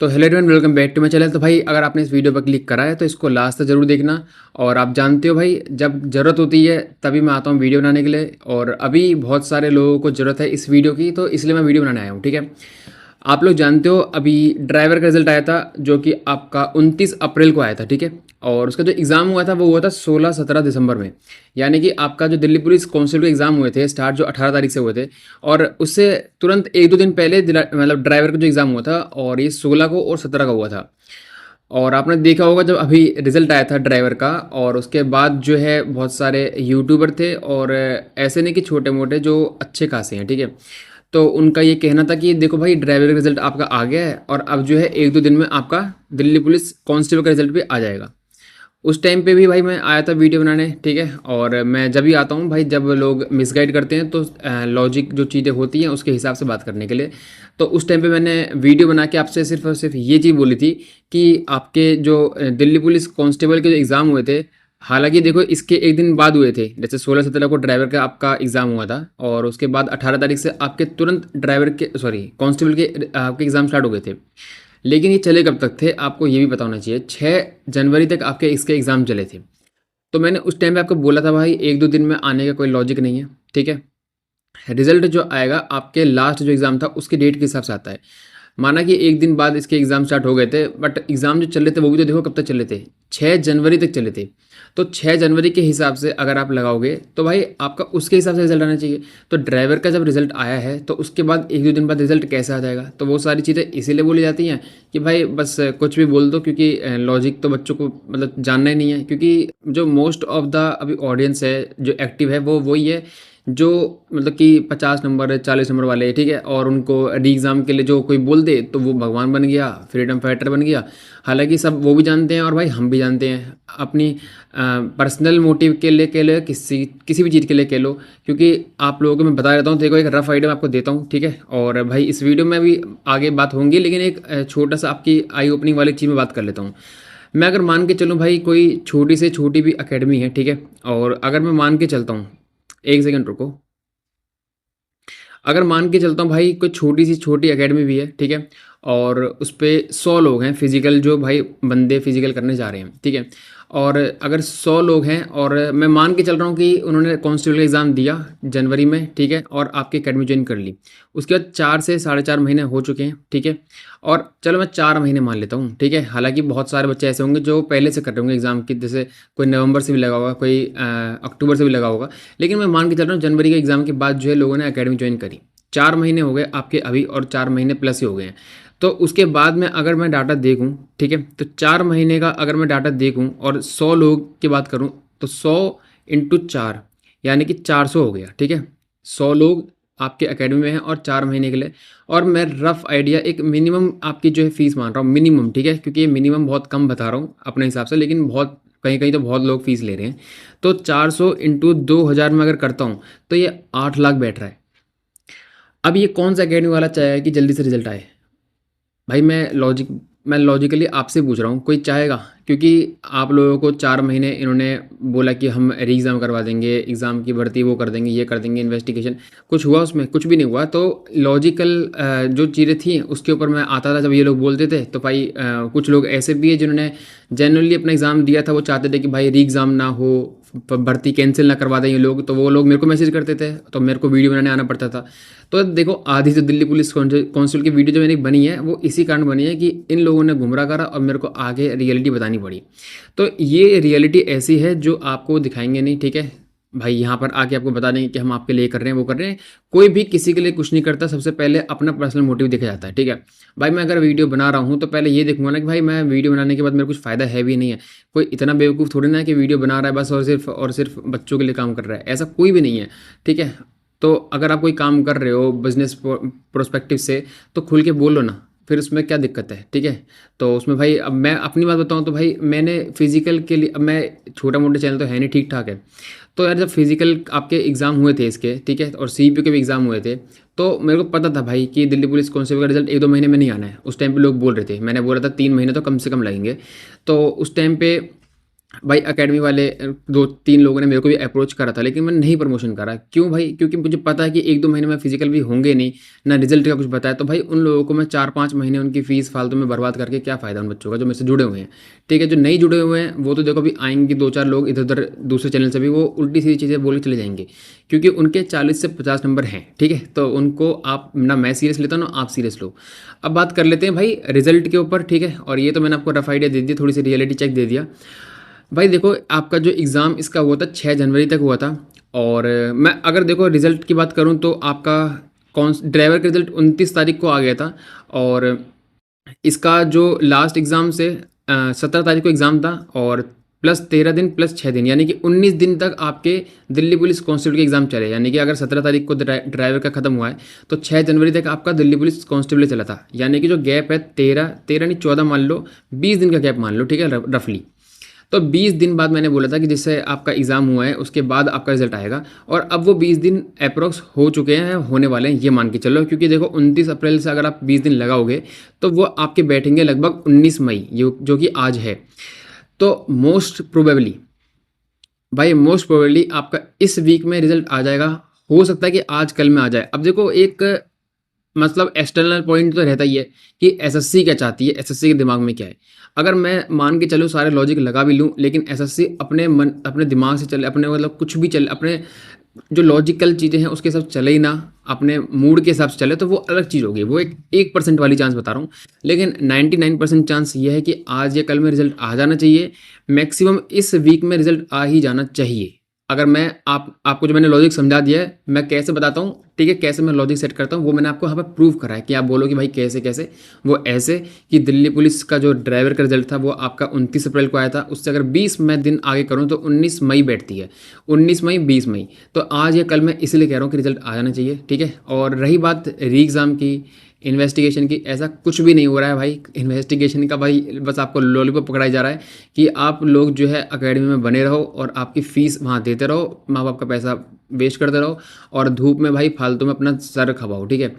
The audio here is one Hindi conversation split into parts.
तो hello everyone, welcome back to my channel. तो भाई अगर आपने इस वीडियो पर क्लिक करा है तो इसको लास्ट तक जरूर देखना। और आप जानते हो भाई, जब ज़रूरत होती है तभी मैं आता हूँ वीडियो बनाने के लिए। और अभी बहुत सारे लोगों को ज़रूरत है इस वीडियो की, तो इसलिए मैं वीडियो बनाने आया हूँ। ठीक है, आप लोग जानते हो अभी ड्राइवर का रिजल्ट आया था जो कि आपका 29 अप्रैल को आया था। ठीक है, और उसका जो एग्ज़ाम हुआ था वो हुआ था 16-17 दिसंबर में। यानी कि आपका जो दिल्ली पुलिस कांस्टेबल के एग्ज़ाम हुए थे स्टार्ट, जो 18 तारीख से हुए थे, और उससे तुरंत 1-2 दिन पहले मतलब ड्राइवर का जो एग्ज़ाम हुआ था, और ये 16 को और 17 का हुआ था। और आपने देखा होगा जब अभी रिजल्ट आया था ड्राइवर का, और उसके बाद जो है बहुत सारे यूट्यूबर थे, और ऐसे नहीं कि छोटे मोटे, जो अच्छे खासे हैं। ठीक है, तो उनका ये कहना था कि देखो भाई, ड्राइवर का रिजल्ट आपका आ गया है और अब जो है 1-2 दिन में आपका दिल्ली पुलिस कांस्टेबल का रिजल्ट भी आ जाएगा। उस टाइम पे भी भाई मैं आया था वीडियो बनाने। ठीक है, और मैं जब भी आता हूँ भाई, जब लोग मिसगाइड करते हैं तो लॉजिक जो चीज़ें होती हैं उसके हिसाब से बात करने के लिए। तो उस टाइम पे मैंने वीडियो बना के आपसे सिर्फ और सिर्फ ये चीज़ बोली थी कि आपके जो दिल्ली पुलिस कांस्टेबल के जो एग्ज़ाम हुए थे, हालांकि देखो इसके एक दिन बाद हुए थे। जैसे 16-17 को ड्राइवर का आपका एग्ज़ाम हुआ था, और उसके बाद 18 तारीख से आपके तुरंत ड्राइवर के सॉरी कांस्टेबल के आपके एग्ज़ाम स्टार्ट हो गए थे। लेकिन ये चले कब तक थे आपको ये भी पता होना चाहिए। 6 जनवरी तक आपके इसके एग्ज़ाम चले थे। तो मैंने उस टाइम पे आपको बोला था भाई, 1-2 दिन में आने का कोई लॉजिक नहीं है। ठीक है, रिजल्ट जो आएगा आपके लास्ट जो एग्ज़ाम था उसके डेट के हिसाब से आता है। माना कि एक दिन बाद इसके एग्ज़ाम स्टार्ट हो गए थे, बट एग्ज़ाम जो चल रहे थे वो भी तो देखो कब तक चले थे, 6 जनवरी तक चले थे। तो 6 जनवरी के हिसाब से अगर आप लगाओगे तो भाई आपका उसके हिसाब से रिजल्ट आना चाहिए। तो ड्राइवर का जब रिजल्ट आया है तो उसके बाद 1-2 दिन बाद रिजल्ट कैसे आ जाएगा? तो वो सारी चीज़ें इसीलिए बोली जाती हैं कि भाई बस कुछ भी बोल दो, क्योंकि लॉजिक तो बच्चों को मतलब जानना ही नहीं है। क्योंकि जो मोस्ट ऑफ द अभी ऑडियंस है जो एक्टिव है वो वही है जो मतलब कि 50 नंबर 40 नंबर वाले। ठीक है, और उनको री एग्ज़ाम के लिए जो कोई बोल दे तो वो भगवान बन गया, फ्रीडम फाइटर बन गया। हालांकि सब वो भी जानते हैं और भाई हम भी जानते हैं, अपनी पर्सनल मोटिव के लिए किसी किसी भी चीज़ के लिए कह लो। क्योंकि आप लोगों को मैं बता देता हूँ, देखो एक रफ आइडिया मैं आपको देता हूँ। ठीक है, और भाई इस वीडियो में भी आगे बात होंगी, लेकिन एक छोटा सा आपकी आई ओपनिंग वाली चीज़ में बात कर लेता हूँ। मैं अगर मान के चलूँ भाई, कोई छोटी से छोटी भी अकेडमी है। ठीक है, और अगर मैं मान के चलता हूँ, एक सेकंड रुको, अगर मान के चलता हूँ भाई कोई छोटी सी छोटी एकेडमी भी है। ठीक है, और उस पे 100 लोग हैं फिजिकल, जो भाई बंदे फिजिकल करने जा रहे हैं। ठीक है, और अगर 100 लोग हैं और मैं मान के चल रहा हूँ कि उन्होंने कांस्टेबल का एग्ज़ाम दिया जनवरी में। ठीक है, और आपकी एकेडमी ज्वाइन कर ली, उसके बाद 4 से 4.5 महीने हो चुके हैं। ठीक है, और चलो मैं 4 महीने मान लेता हूँ। ठीक है, हालांकि बहुत सारे बच्चे ऐसे होंगे जो पहले से कर रहे होंगे एग्ज़ाम की, जैसे कोई नवंबर से भी लगा होगा, कोई अक्टूबर से भी लगा होगा। लेकिन मैं मान के चल रहा हूँ जनवरी के एग्ज़ाम के बाद जो है लोगों ने अकेडमी ज्वाइन करी। 4 महीने हो गए आपके अभी, और 4 महीने प्लस ही हो गए हैं। तो उसके बाद में अगर मैं डाटा देखूं, ठीक है, तो 4 महीने का अगर मैं डाटा देखूं और 100 लोग की बात करूं, तो 100 इंटू 4 यानी कि 400 हो गया। ठीक है, 100 लोग आपके एकेडमी में हैं और 4 महीने के लिए। और मैं रफ आइडिया एक मिनिमम आपकी जो है फीस मान रहा हूँ, मिनिमम। ठीक है, क्योंकि ये मिनिमम बहुत कम बता रहा हूँ अपने हिसाब से, लेकिन बहुत कहीं कहीं तो बहुत लोग फीस ले रहे हैं। तो 400 इंटू 2000 में अगर करता हूँ तो ये 8 लाख बैठ रहा है। अब ये कौन सा अकेडमी वाला चाहेगा कि जल्दी से रिजल्ट आए? भाई मैं लॉजिकली आपसे पूछ रहा हूँ, कोई चाहेगा? क्योंकि आप लोगों को 4 महीने इन्होंने बोला कि हम री एग्ज़ाम करवा देंगे, एग्ज़ाम की भर्ती वो कर देंगे, ये कर देंगे, इन्वेस्टिगेशन। कुछ हुआ उसमें? कुछ भी नहीं हुआ। तो लॉजिकल जो चीज़ें थी उसके ऊपर मैं आता था जब ये लोग बोलते थे। तो भाई कुछ लोग ऐसे भी है जिन्होंने जेन्युइनली अपना एग्ज़ाम दिया था, वो चाहते थे कि भाई री एग्ज़ाम ना हो, भर्ती कैंसिल ना करवा दें ये लोग। तो वो लोग मेरे को मैसेज करते थे, तो मेरे को वीडियो बनाने आना पड़ता था। तो देखो आधी जो दिल्ली पुलिस काउंसिल की वीडियो जो मैंने बनी है वो इसी कारण बनी है कि इन लोगों ने गुमराह करा और मेरे को आगे रियलिटी बतानी पड़ी। तो ये रियलिटी ऐसी है जो आपको दिखाएंगे नहीं। ठीक है भाई, यहाँ पर आके आपको बता देंगे कि हम आपके लिए कर रहे हैं, वो कर रहे हैं। कोई भी किसी के लिए कुछ नहीं करता, सबसे पहले अपना पर्सनल मोटिव देखा जाता है। ठीक है भाई, मैं अगर वीडियो बना रहा हूँ तो पहले ये देखूंगा ना कि भाई मैं वीडियो बनाने के बाद मेरे कुछ फ़ायदा है भी नहीं है। कोई इतना बेवकूफ़ थोड़ी ना है कि वीडियो बना रहा है बस और सिर्फ बच्चों के लिए काम कर रहा है, ऐसा कोई भी नहीं है। ठीक है, तो अगर आप कोई काम कर रहे हो बिजनेस प्रोस्पेक्टिव से तो खुल के बोलो ना, फिर उसमें क्या दिक्कत है? ठीक है, तो उसमें भाई अब मैं अपनी बात बताऊं तो भाई मैंने फिजिकल के लिए, अब मैं छोटा मोटा चैनल तो है नहीं, ठीक ठाक है। तो यार जब फिजिकल आपके एग्ज़ाम हुए थे इसके, ठीक है, और सीईपी के भी एग्ज़ाम हुए थे, तो मेरे को पता था भाई कि दिल्ली पुलिस कांस्टेबल का रिजल्ट 1-2 महीने में नहीं आना है। उस टाइम पे लोग बोल रहे थे, मैंने बोला था 3 महीने तो कम से कम लगेंगे। तो उस टाइम पे भाई एकेडमी वाले 2-3 लोगों ने मेरे को भी अप्रोच करा था, लेकिन मैंने नहीं प्रमोशन करा। क्यों भाई? क्योंकि मुझे पता है कि 1-2 महीने में फिजिकल भी होंगे नहीं, ना रिजल्ट का कुछ पता है। तो भाई उन लोगों को मैं 4-5 महीने उनकी फ़ीस फालतू में बर्बाद करके क्या फ़ायदा उन बच्चों का जो मेरे से जुड़े हुए हैं, ठीक है? जो नहीं जुड़े हुए हैं वो तो देखो अभी आएँगे 2-4 लोग इधर-उधर दूसरे चैनल से भी, वो उल्टी-सीधी चीज़ें बोल के चले जाएँगे, क्योंकि उनके 40 से 50 नंबर हैं, ठीक है? तो उनको आप ना मैं सीरियस लेता हूँ, ना आप सीरियस लो। अब बात कर लेते हैं भाई रिजल्ट के ऊपर, ठीक है? और ये तो मैंने आपको रफ़ आइडिया दे दिया, थोड़ी-सी रियलिटी चेक दे दिया। भाई देखो आपका जो एग्ज़ाम इसका हुआ था 6 जनवरी तक हुआ था, और मैं अगर देखो रिज़ल्ट की बात करूँ तो आपका कौन ड्राइवर का रिज़ल्ट 29 तारीख को आ गया था, और इसका जो लास्ट एग्ज़ाम से 17 तारीख को एग्ज़ाम था, और प्लस 13 दिन प्लस 6 दिन, यानी कि 19 दिन तक आपके दिल्ली पुलिस कांस्टेबल के एग्ज़ाम चले। यानी कि अगर 17 तारीख को ड्राइवर का ख़त्म हुआ है तो 6 जनवरी तक आपका दिल्ली पुलिस कांस्टेबल चला था। यानी कि जो गैप है 13 नहीं 14 मान लो, 20 दिन का गैप मान लो, ठीक है, रफली। तो 20 दिन बाद मैंने बोला था कि जिससे आपका एग्ज़ाम हुआ है उसके बाद आपका रिज़ल्ट आएगा, और अब वो 20 दिन अप्रॉक्स हो चुके हैं, होने वाले हैं, ये मान के चलो। क्योंकि देखो 29 अप्रैल से अगर आप 20 दिन लगाओगे तो वो आपके बैठेंगे लगभग 19 मई, जो कि आज है। तो मोस्ट प्रोबेबली भाई, मोस्ट प्रोबेबली आपका इस वीक में रिज़ल्ट आ जाएगा। हो सकता है कि आज कल में आ जाए। अब देखो एक मतलब एक्सटर्नल पॉइंट तो रहता ही है कि एसएससी क्या चाहती है, एसएससी के दिमाग में क्या है। अगर मैं मान के चलूँ, सारे लॉजिक लगा भी लूँ, लेकिन एसएससी अपने दिमाग से चले, अपने मतलब कुछ भी चले, अपने जो लॉजिकल चीज़ें हैं उसके हिसाब से चले ही ना, अपने मूड के हिसाब से चले, तो वो अलग चीज़ होगी। वो एक 1% वाली चांस बता रहा हूँ, लेकिन 99% चांस ये है कि आज या कल में रिजल्ट आ जाना चाहिए। मैक्सिमम इस वीक में रिजल्ट आ ही जाना चाहिए। अगर मैं आपको जो मैंने लॉजिक समझा दिया है, मैं कैसे बताता हूँ, ठीक है, कैसे मैं लॉजिक सेट करता हूँ, वो मैंने आपको यहाँ पर प्रूव करा है कि आप बोलो कि भाई कैसे कैसे। वो ऐसे कि दिल्ली पुलिस का जो ड्राइवर का रिजल्ट था वो आपका 29 अप्रैल को आया था, उससे अगर 20 मैं दिन आगे करूँ तो 19 मई बैठती है, 19 मई 20 मई। तो आज या कल मैं इसलिए कह रहा हूँ कि रिजल्ट आ जाना चाहिए, ठीक है। और रही बात री एग्ज़ाम की, इन्वेस्टिगेशन की, ऐसा कुछ भी नहीं हो रहा है भाई इन्वेस्टिगेशन का। भाई बस आपको लॉलीपॉप पकड़ाई जा रहा है कि आप लोग जो है एकेडमी में बने रहो और आपकी फ़ीस वहाँ देते रहो, माँ बाप का पैसा वेस्ट करते रहो, और धूप में भाई फालतू में अपना सर खपाओ, ठीक है।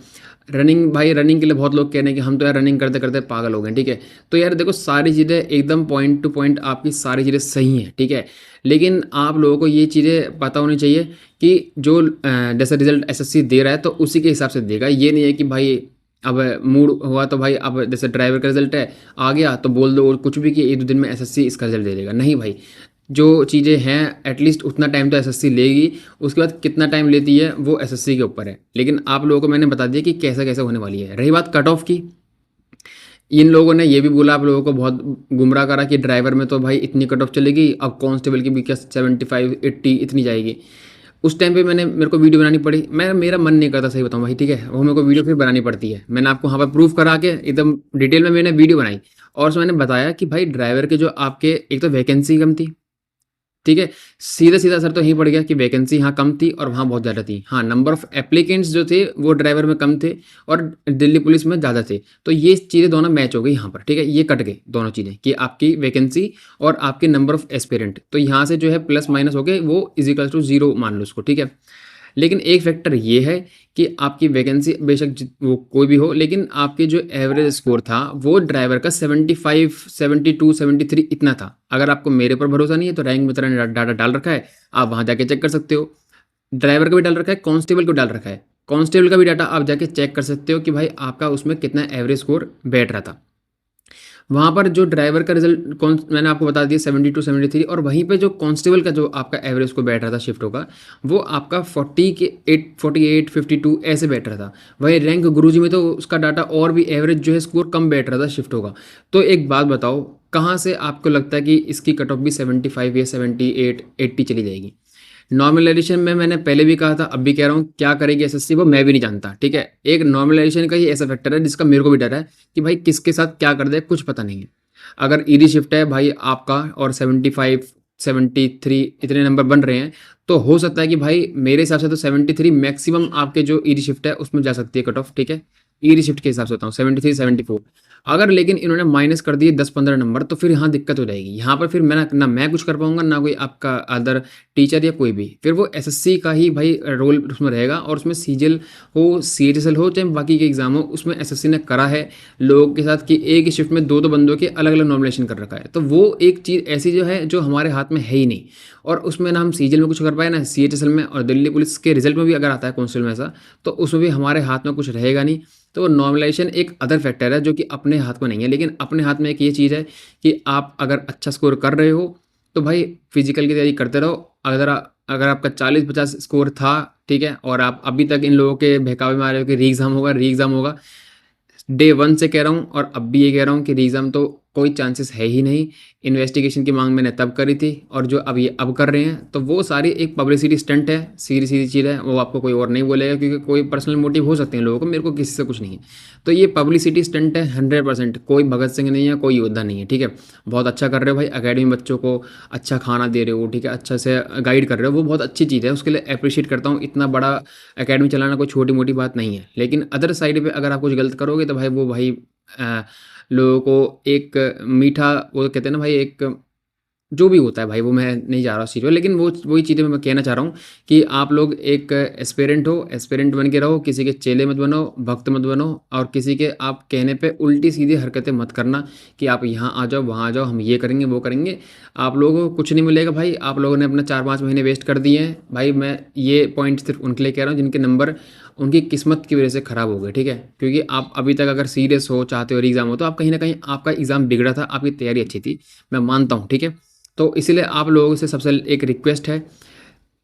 रनिंग, भाई रनिंग के लिए बहुत लोग कह रहे हैं कि हम तो यार रनिंग करते करते पागल हो गए, ठीक है। तो यार देखो सारी चीज़ें एकदम पॉइंट टू पॉइंट आपकी सारी चीज़ें सही हैं, ठीक है। लेकिन आप लोगों को ये चीज़ें पता होनी चाहिए कि जो जैसे रिजल्ट एसएससी दे रहा है तो उसी के हिसाब से देगा। ये नहीं है कि भाई अब मूड हुआ तो भाई अब जैसे ड्राइवर का रिजल्ट है आ गया तो बोल दो कुछ भी कि 1-2 दिन में एसएससी इसका रिजल्ट दे देगा। नहीं भाई, जो चीज़ें हैं एटलीस्ट उतना टाइम तो एसएससी लेगी। उसके बाद कितना टाइम लेती है वो एसएससी के ऊपर है। लेकिन आप लोगों को मैंने बता दिया कि कैसा कैसा होने वाली है। रही बात कट ऑफ की, इन लोगों ने ये भी बोला, आप लोगों को बहुत गुमराह करा कि ड्राइवर में तो भाई इतनी कट ऑफ चलेगी, अब कांस्टेबल की भी क्या 75-80 इतनी जाएगी। उस टाइम पे मेरे को वीडियो बनानी पड़ी। मेरा मन नहीं करता, सही बताऊं भाई, ठीक है। वो मेरे को वीडियो फिर बनानी पड़ती है। मैंने आपको वहाँ पर प्रूफ करा के एकदम डिटेल में मैंने वीडियो बनाई, और उसमें मैंने बताया कि भाई ड्राइवर के जो आपके एक तो वैकेंसी कम थी, ठीक है। सीधा-सीधा असर तो यहीं पड़ गया कि वैकेंसी यहाँ कम थी और वहाँ बहुत ज़्यादा थी। हाँ, नंबर ऑफ एप्लीकेंट्स जो थे वो ड्राइवर में कम थे और दिल्ली पुलिस में ज़्यादा थे। तो ये चीज़ें दोनों मैच हो गई यहाँ पर, ठीक है। ये कट गए दोनों चीज़ें कि आपकी वैकेंसी और आपके नंबर ऑफ एस्पिरेंट। तो यहाँ से जो है प्लस माइनस हो गए, वो इज़ इक्वल्स टू 0 मान लो उसको, ठीक है। लेकिन एक फैक्टर ये है कि आपकी वैकेंसी बेशक वो कोई भी हो, लेकिन आपके जो एवरेज स्कोर था वो ड्राइवर का 75, 72, 73 इतना था। अगर आपको मेरे पर भरोसा नहीं है तो रैंक मित्र ने डाटा डाल रखा है, आप वहाँ जाके चेक कर सकते हो। ड्राइवर का भी डाल रखा है, कांस्टेबल को डाल रखा है, कांस्टेबल का भी डाटा आप जाके चेक कर सकते हो कि भाई आपका उसमें कितना एवरेज स्कोर बैठ रहा था। वहाँ पर जो ड्राइवर का रिजल्ट कौन मैंने आपको बता दिया 72 73, और वहीं पे जो कांस्टेबल का जो आपका एवरेज को बैठ रहा था शिफ्टों का, वो आपका 40 के 48 52 ऐसे बैठ रहा था। वही रैंक गुरुजी में तो उसका डाटा और भी एवरेज जो है स्कोर कम बैठ रहा था शिफ्टों का। तो एक बात बताओ, कहाँ से आपको लगता है कि इसकी कट ऑफ भी 75 या 78 80 चली जाएगी? नॉर्मलाइजेशन में मैंने पहले भी कहा था, अब भी कह रहा हूँ, क्या करेगी एसएससी वो मैं भी नहीं जानता, ठीक है। एक नॉर्मलाइजेशन का ही ऐसा फैक्टर है जिसका मेरे को भी डर है कि भाई किसके साथ क्या कर दे कुछ पता नहीं है। अगर ईडी शिफ्ट है भाई आपका और 75 73 इतने नंबर बन रहे हैं, तो हो सकता है कि भाई मेरे हिसाब से तो 73 मैक्सिमम आपके जो ईडी शिफ्ट है उसमें जा सकती है कट ऑफ, ठीक है। ईयरली शिफ्ट के हिसाब से बताऊँ 73, 74। अगर लेकिन इन्होंने माइनस कर दिए 10-15 नंबर तो फिर यहाँ दिक्कत हो जाएगी। यहाँ पर फिर मैं ना मैं कुछ कर पाऊँगा, ना कोई आपका अदर टीचर या कोई भी। फिर वो एसएससी का ही भाई रोल उसमें रहेगा, और उसमें सीजीएल हो, सीएचएसएल हो, चाहे बाकी के एग्ज़ाम हो, उसमें एसएससी ने करा है लोगों के साथ कि एक ही शिफ्ट में 2-2 बंदों के अलग-अलग नॉमिनेशन कर रखा है। तो वो एक चीज़ ऐसी जो है जो हमारे हाथ में है ही नहीं, और उसमें ना हम सीजीएल में कुछ कर पाए, ना सीएचएसएल में, और दिल्ली पुलिस के रिजल्ट में भी अगर आता है कांस्टेबल में ऐसा, तो उसमें भी हमारे हाथ में कुछ रहेगा नहीं। तो नॉर्मलाइजेशन एक अदर फैक्टर है जो कि अपने हाथ में नहीं है, लेकिन अपने हाथ में एक ये चीज़ है कि आप अगर अच्छा स्कोर कर रहे हो तो भाई फिजिकल की तैयारी करते रहो। अगर आपका 40-50 स्कोर था, ठीक है, और आप अभी तक इन लोगों के बहकावे में आ रहे हो कि री एग्ज़ाम होगा, री एग्ज़ाम होगा, डे 1 से कह रहा हूँ और अब भी ये कह रहा हूँ कि रीज़न तो कोई चांसेस है ही नहीं। इन्वेस्टिगेशन की मांग मैंने तब करी थी, और जो अब ये अब कर रहे हैं तो वो सारी एक पब्लिसिटी स्टंट है, सीधी-सीधी चीज़ है। वो आपको कोई और नहीं बोलेगा, क्योंकि कोई पर्सनल मोटिव हो सकते हैं लोगों को, मेरे को किसी से कुछ नहीं है। तो ये पब्लिसिटी स्टंट है 100%। कोई भगत सिंह नहीं है, कोई योद्धा नहीं है, ठीक है। बहुत अच्छा कर रहे हो भाई, अकेडमी बच्चों को अच्छा खाना दे रहे हो, ठीक है, अच्छा से गाइड कर रहे हो, वो बहुत अच्छी चीज़ है, उसके लिए एप्रिशिएट करता हूँ। इतना बड़ा अकेडमी चलाना कोई छोटी-मोटी बात नहीं है। लेकिन अदर साइड पे अगर आप कुछ गलत करोगे तो भाई वो भाई अ, लोगों को एक मीठा, वो कहते हैं ना भाई, एक जो भी होता है भाई, वो मैं नहीं जा रहा उस चीज़ पे, लेकिन वो वही चीज़ें मैं कहना चाह रहा हूँ कि आप लोग एक एस्पिरेंट हो, एस्पिरेंट बन के रहो, किसी के चेले मत बनो, भक्त मत बनो, और किसी के आप कहने पे उल्टी सीधी हरकतें मत करना कि आप यहाँ आ जाओ, वहाँ आ जाओ, हम ये करेंगे, वो करेंगे। आप लोगों को कुछ नहीं मिलेगा भाई, आप लोगों ने अपना 4-5 महीने वेस्ट कर दिए हैं भाई। मैं ये पॉइंट सिर्फ उनके लिए कह रहा हूँ जिनके नंबर उनकी किस्मत की वजह से ख़राब हो गए, ठीक है। क्योंकि आप अभी तक अगर सीरियस हो, चाहते हो एग्ज़ाम हो, तो आप कहीं ना कहीं आपका एग्ज़ाम बिगड़ा था, आपकी तैयारी अच्छी थी, मैं मानता हूँ, ठीक है। तो इसीलिए आप लोगों से सबसे एक रिक्वेस्ट है,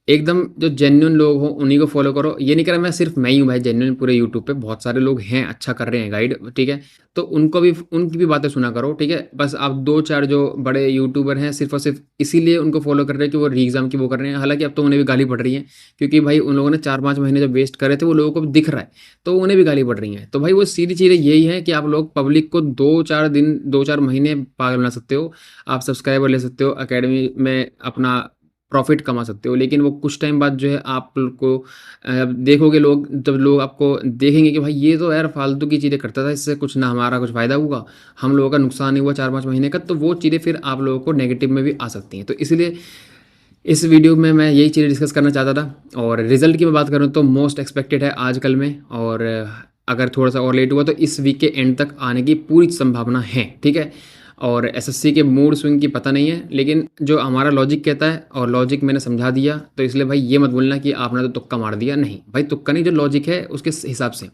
एकदम जो जेन्युइन लोग हों उन्हीं को फॉलो करो। ये नहीं कह रहा मैं सिर्फ मैं ही हूँ भाई जेन्युइन, पूरे यूट्यूब पे बहुत सारे लोग हैं अच्छा कर रहे हैं गाइड, ठीक है। तो उनको भी, उनकी भी बातें सुना करो, ठीक है। बस आप 2-4 जो बड़े यूट्यूबर हैं सिर्फ और सिर्फ इसीलिए उनको फॉलो कर रहे हैं कि वो री एग्ज़ाम की वो कर रहे हैं। हालांकि अब तो उन्हें भी गाली पड़ रही है, क्योंकि भाई उन लोगों ने 4-5 महीने जो वेस्ट करे थे वो लोगों को दिख रहा है, तो उन्हें भी गाली पड़ रही है। तो भाई वो सीधी चीज़ें यही है कि आप लोग पब्लिक को 2-4 दिन, 2-4 महीने पागल बना सकते हो, आप सब्सक्राइबर ले सकते हो, अकेडमी में अपना प्रॉफ़िट कमा सकते हो, लेकिन वो कुछ टाइम बाद जो है आप को देखोगे लोग, जब लोग आपको देखेंगे कि भाई ये तो यार फालतू की चीज़ें करता था, इससे कुछ ना हमारा कुछ फ़ायदा हुआ, हम लोगों का नुकसान ही हुआ 4-5 महीने का, तो वो चीज़ें फिर आप लोगों को नेगेटिव में भी आ सकती हैं। तो इसलिए इस वीडियो में मैं यही चीज़ें डिस्कस करना चाहता था। और रिज़ल्ट की मैं बात करूँ तो मोस्ट एक्सपेक्टेड है आजकल में, और अगर थोड़ा-सा और लेट हुआ तो इस वीक के एंड तक आने की पूरी संभावना है, ठीक है। और एसएससी के मूड स्विंग की पता नहीं है, लेकिन जो हमारा लॉजिक कहता है, और लॉजिक मैंने समझा दिया, तो इसलिए भाई ये मत बोलना कि आपने तो तुक्का मार दिया। नहीं भाई, तुक्का नहीं, जो लॉजिक है उसके हिसाब से।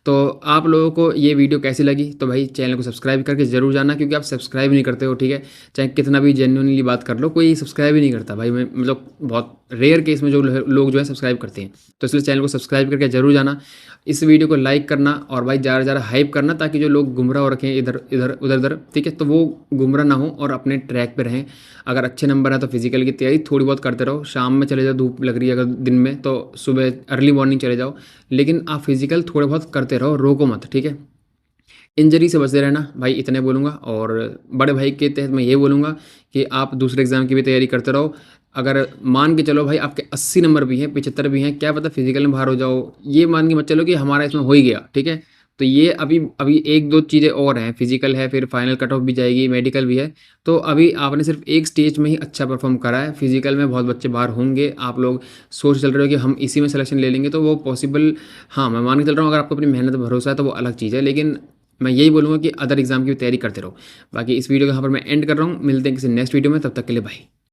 तो आप लोगों को ये वीडियो कैसी लगी, तो भाई चैनल को सब्सक्राइब करके ज़रूर जाना, क्योंकि आप सब्सक्राइब नहीं करते हो, ठीक है। चाहे कितना भी जेन्युइनली बात कर लो, कोई सब्सक्राइब ही नहीं करता भाई। मैं मतलब बहुत रेयर केस में जो लोग जो है सब्सक्राइब करते हैं, तो इसलिए चैनल को सब्सक्राइब करके ज़रूर जाना। इस वीडियो को लाइक करना, और भाई ज़्यादा से ज़्यादा हाइप करना, ताकि जो लोग गुमराह हो रखे हैं इधर इधर उधर उधर, ठीक है, तो वो गुमराह ना हो और अपने ट्रैक पे रहें। अगर अच्छे नंबर है तो फिजिकल की तैयारी थोड़ी बहुत करते रहो, शाम में चले जाओ, धूप लग रही है अगर दिन में तो सुबह अर्ली मॉर्निंग चले जाओ, लेकिन आप फिजिकल थोड़े बहुत करते रहो, रोको मत, ठीक है। इंजरी से बचते रहना भाई, इतने बोलूँगा। और बड़े भाई के तहत मैं ये बोलूँगा कि आप दूसरे एग्ज़ाम की भी तैयारी करते रहो। अगर मान के चलो भाई आपके 80 नंबर भी हैं, 75 भी हैं, क्या पता फिजिकल में बाहर हो जाओ, ये मान के मत चलो कि हमारा इसमें हो ही गया, ठीक है। तो ये अभी अभी 1-2 चीज़ें और हैं, फिजिकल है, फिर फाइनल कट ऑफ भी जाएगी, मेडिकल भी है। तो अभी आपने सिर्फ एक स्टेज में ही अच्छा परफॉर्म करा है, फिजिकल में बहुत बच्चे बाहर होंगे। आप लोग सोच चल रहे हो कि हम इसी में सिलेक्शन ले लेंगे, तो वो पॉसिबल, हाँ मैं मान के चल रहा हूँ, अगर आपको अपनी मेहनत पर भरोसा है तो वो अलग चीज़ है, लेकिन मैं यही बोलूँगा कि अदर एग्ज़ाम की भी तैयारी करते रहो। बाकी इस वीडियो को यहाँ पर मैं एंड कर रहा हूँ, मिलते हैं किसी नेक्स्ट वीडियो में, तब तक के लिए बाय।